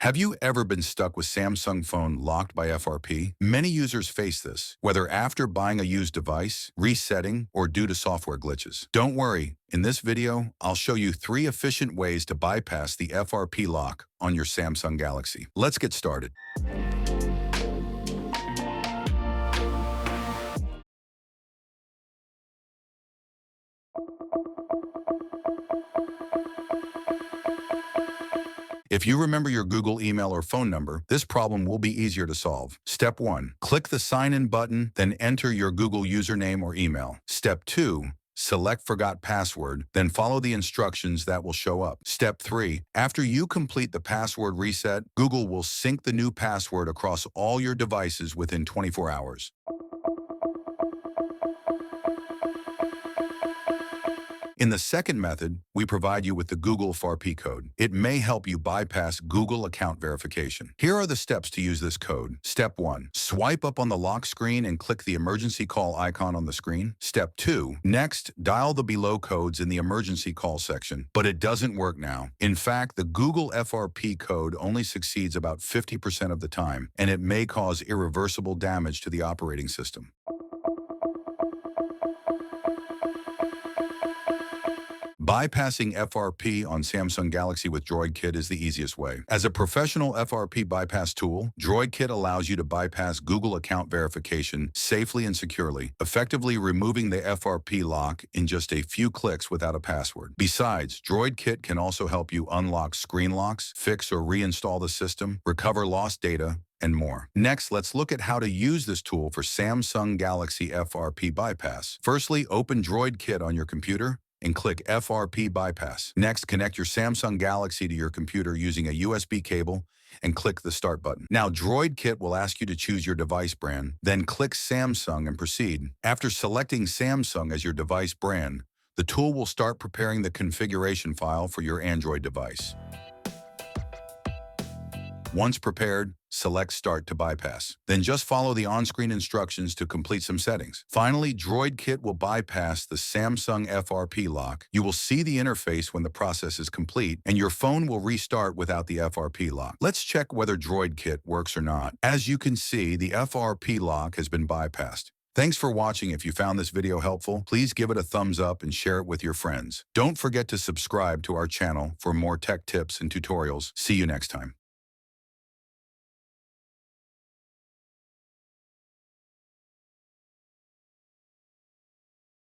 Have you ever been stuck with Samsung phone locked by FRP? Many users face this, whether after buying a used device, resetting, or due to software glitches. Don't worry, in this video, I'll show you 3 efficient ways to bypass the FRP lock on your Samsung Galaxy. Let's get started. If you remember your Google email or phone number, this problem will be easier to solve. Step 1. Click the Sign In button, then enter your Google username or email. Step 2. Select Forgot Password, then follow the instructions that will show up. Step 3. After you complete the password reset, Google will sync the new password across all your devices within 24 hours. In the second method, we provide you with the Google FRP code. It may help you bypass Google account verification. Here are the steps to use this code. Step 1. Swipe up on the lock screen and click the emergency call icon on the screen. Step 2. Next, dial the below codes in the emergency call section, but it doesn't work now. In fact, the Google FRP code only succeeds about 50% of the time, and it may cause irreversible damage to the operating system. Bypassing FRP on Samsung Galaxy with DroidKit is the easiest way. As a professional FRP bypass tool, DroidKit allows you to bypass Google account verification safely and securely, effectively removing the FRP lock in just a few clicks without a password. Besides, DroidKit can also help you unlock screen locks, fix or reinstall the system, recover lost data, and more. Next, let's look at how to use this tool for Samsung Galaxy FRP bypass. Firstly, open DroidKit on your computer and click FRP Bypass. Next, connect your Samsung Galaxy to your computer using a USB cable and click the Start button. Now, DroidKit will ask you to choose your device brand, then click Samsung and proceed. After selecting Samsung as your device brand, the tool will start preparing the configuration file for your Android device. Once prepared, select Start to bypass. Then just follow the on-screen instructions to complete some settings. Finally, DroidKit will bypass the Samsung FRP lock. You will see the interface when the process is complete, and your phone will restart without the FRP lock. Let's check whether DroidKit works or not. As you can see, the FRP lock has been bypassed. Thanks for watching. If you found this video helpful, please give it a thumbs up and share it with your friends. Don't forget to subscribe to our channel for more tech tips and tutorials. See you next time.